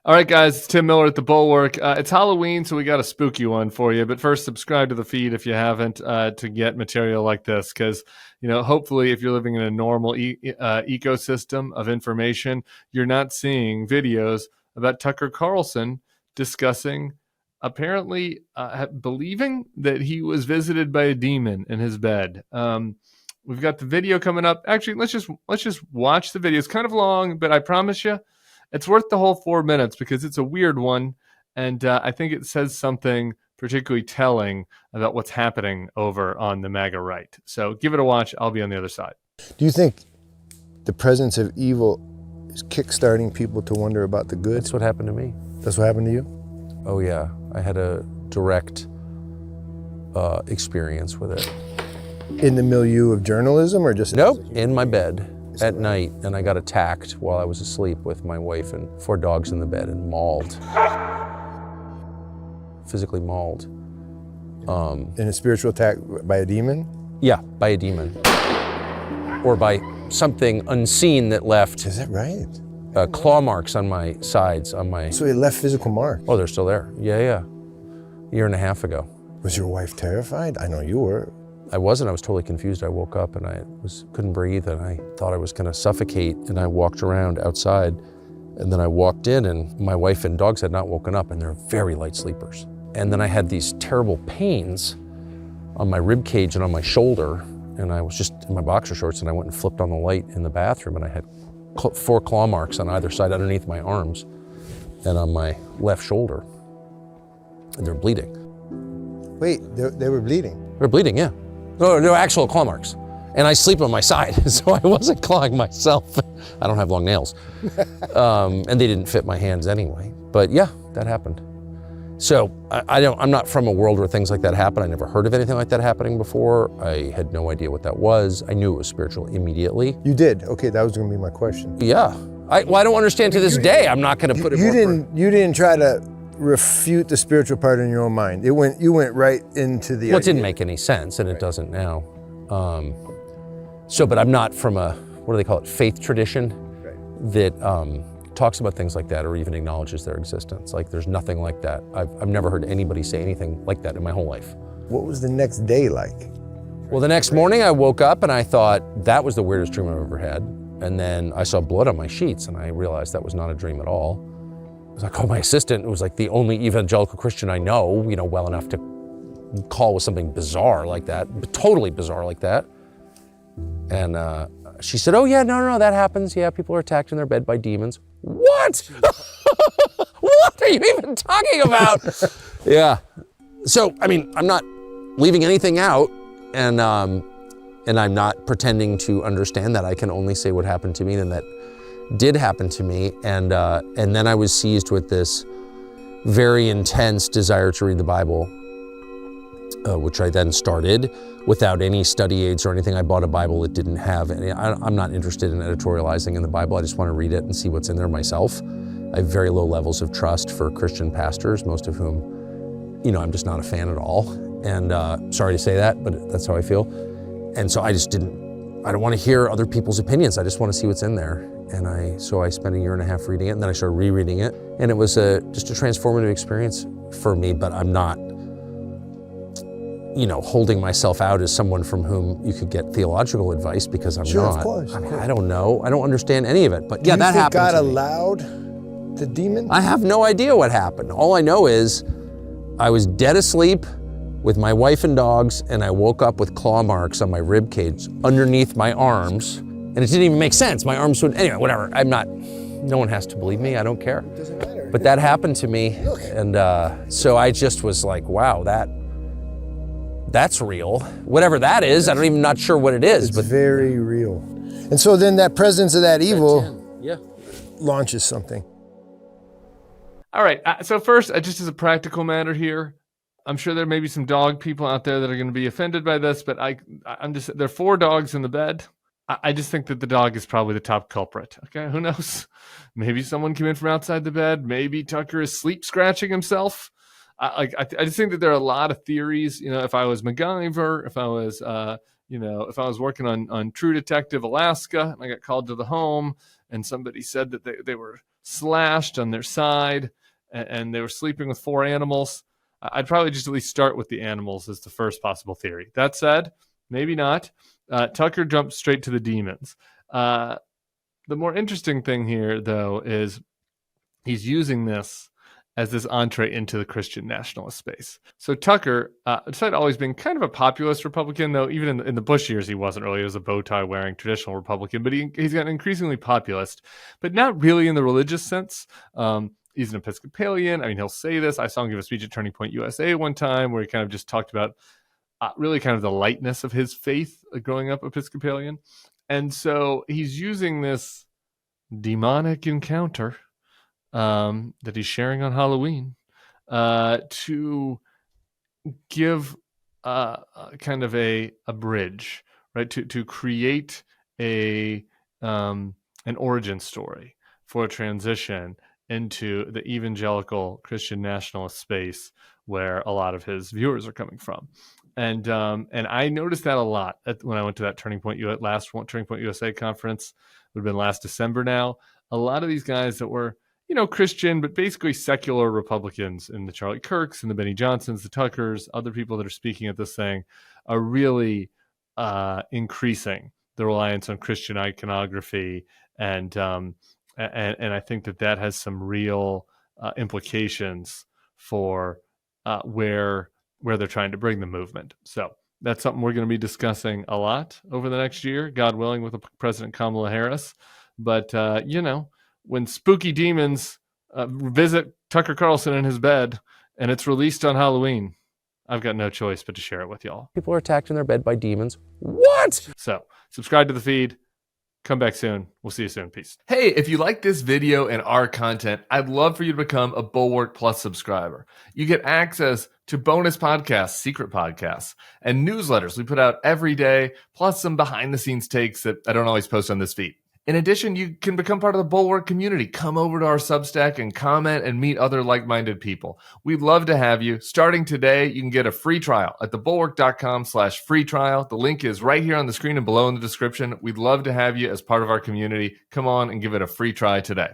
All right, guys, it's Tim Miller at the Bulwark. It's Halloween, so we got a spooky one for you. But first, subscribe to the feed if you haven't to get material like this. Because, hopefully if you're living in a normal ecosystem of information, you're not seeing videos about Tucker Carlson discussing, apparently believing that he was visited by a demon in his bed. We've got the video coming up. Actually, let's just watch the video. It's kind of long, but I promise you, it's worth the whole 4 minutes because it's a weird one, and I think it says something particularly telling about what's happening over on the MAGA right. So give it a watch. I'll be on the other side. Do you think the presence of evil is kickstarting people to wonder about the good? That's what happened to me. That's what happened to you? Oh yeah, I had a direct experience with it. In the milieu of journalism or just? Nope, in my bed at night, and I got attacked while I was asleep with my wife and 4 dogs in the bed and mauled. Physically mauled. In a spiritual attack by a demon? Yeah, by a demon. Or by something unseen that left. Is that right? Claw marks on my sides, on my... So it left physical marks? Oh, they're still there. Yeah. A year and a half ago. Was your wife terrified? I know you were. I wasn't. I was totally confused. I woke up and I couldn't breathe and I thought I was going to suffocate, and I walked around outside, and then I walked in and my wife and dogs had not woken up, and they're very light sleepers. And then I had these terrible pains on my rib cage and on my shoulder, and I was just in my boxer shorts, and I went and flipped on the light in the bathroom, and I had 4 claw marks on either side underneath my arms and on my left shoulder, and they're bleeding. Wait, they were bleeding? They're bleeding, yeah. No, they're actual claw marks. And I sleep on my side, so I wasn't clawing myself. I don't have long nails. And they didn't fit my hands anyway. But yeah, that happened. So I'm not from a world where things like that happen. I never heard of anything like that happening before. I had no idea what that was. I knew it was spiritual immediately. You did? Okay, that was gonna be my question. Yeah. I don't understand to this day. I'm not gonna put it You didn't try to refute the spiritual part in your own mind. You went right into the Well, it didn't make any sense, and it doesn't now. But I'm not from a, what do they call it, faith tradition that talks about things like that or even acknowledges their existence. Like, there's nothing like that. I've never heard anybody say anything like that in my whole life. What was the next day like? Well, the next morning I woke up and I thought, that was the weirdest dream I've ever had. And then I saw blood on my sheets and I realized that was not a dream at all. I called my assistant, who was like the only evangelical Christian I know, well enough to call with something bizarre like that, totally bizarre like that. And she said, oh yeah, no, that happens. Yeah, people are attacked in their bed by demons. What? What are you even talking about? Yeah. So, I'm not leaving anything out, and I'm not pretending to understand that. I can only say what happened to me, and that did happen to me, and then I was seized with this very intense desire to read the Bible, which I then started without any study aids or anything. I bought a Bible that didn't have any. I'm not interested in editorializing in the Bible. I just want to read it and see what's in there myself. I have very low levels of trust for Christian pastors, most of whom, I'm just not a fan at all. And sorry to say that, but that's how I feel. And so I don't want to hear other people's opinions. I just want to see what's in there. And so I spent a year and a half reading it, and then I started rereading it. And it was just a transformative experience for me, but I'm not, holding myself out as someone from whom you could get theological advice, because I'm not. Of course. I don't know. I don't understand any of it, but yeah, that happened God to me. allowed the demon? I have no idea what happened. All I know is I was dead asleep with my wife and dogs, and I woke up with claw marks on my rib cage underneath my arms. And it didn't even make sense. My arms would, anyway, whatever. No one has to believe me, I don't care. It doesn't matter. But that happened to me, and so I just was like, wow, that's real. Whatever that is, I'm even not sure what it is. It's very real. And so then that presence of that evil launches something. All right. So first, just as a practical matter here, I'm sure there may be some dog people out there that are going to be offended by this, but there are 4 dogs in the bed. I just think that the dog is probably the top culprit. Okay, who knows? Maybe someone came in from outside the bed. Maybe Tucker is sleep scratching himself. I just think that there are a lot of theories. If I was MacGyver, if I was, if I was working on True Detective Alaska and I got called to the home, and somebody said that they were slashed on their side and they were sleeping with 4 animals, I'd probably just at least start with the animals as the first possible theory. That said, maybe not. Tucker jumped straight to the demons. The more interesting thing here, though, is he's using this as this entree into the Christian nationalist space. So Tucker, despite always being kind of a populist Republican, though even in the Bush years he wasn't really. He was a bow tie wearing traditional Republican, but he's gotten increasingly populist, but not really in the religious sense. He's an Episcopalian. I mean, he'll say this. I saw him give a speech at Turning Point USA one time where he kind of just talked about really kind of the lightness of his faith growing up Episcopalian. And so he's using this demonic encounter that he's sharing on Halloween to give kind of a bridge, right? To create an origin story for a transition into the evangelical Christian nationalist space where a lot of his viewers are coming from. And I noticed that a lot when I went to that last Turning Point USA conference. It would have been last December now. A lot of these guys that were, Christian, but basically secular Republicans, in the Charlie Kirks and the Benny Johnsons, the Tuckers, other people that are speaking at this thing, are really increasing the reliance on Christian iconography, and I think that has some real implications for where they're trying to bring the movement. So that's something we're going to be discussing a lot over the next year, God willing, with President Kamala Harris. But when spooky demons visit Tucker Carlson in his bed and it's released on Halloween, I've got no choice but to share it with y'all. People are attacked in their bed by demons. What? So subscribe to the feed. Come back soon. We'll see you soon. Peace. Hey, if you like this video and our content, I'd love for you to become a Bulwark Plus subscriber. You get access to bonus podcasts, secret podcasts, and newsletters we put out every day, plus some behind-the-scenes takes that I don't always post on this feed. In addition, you can become part of the Bulwark community. Come over to our Substack and comment and meet other like-minded people. We'd love to have you. Starting today, you can get a free trial at thebulwark.com/free trial. The link is right here on the screen and below in the description. We'd love to have you as part of our community. Come on and give it a free try today.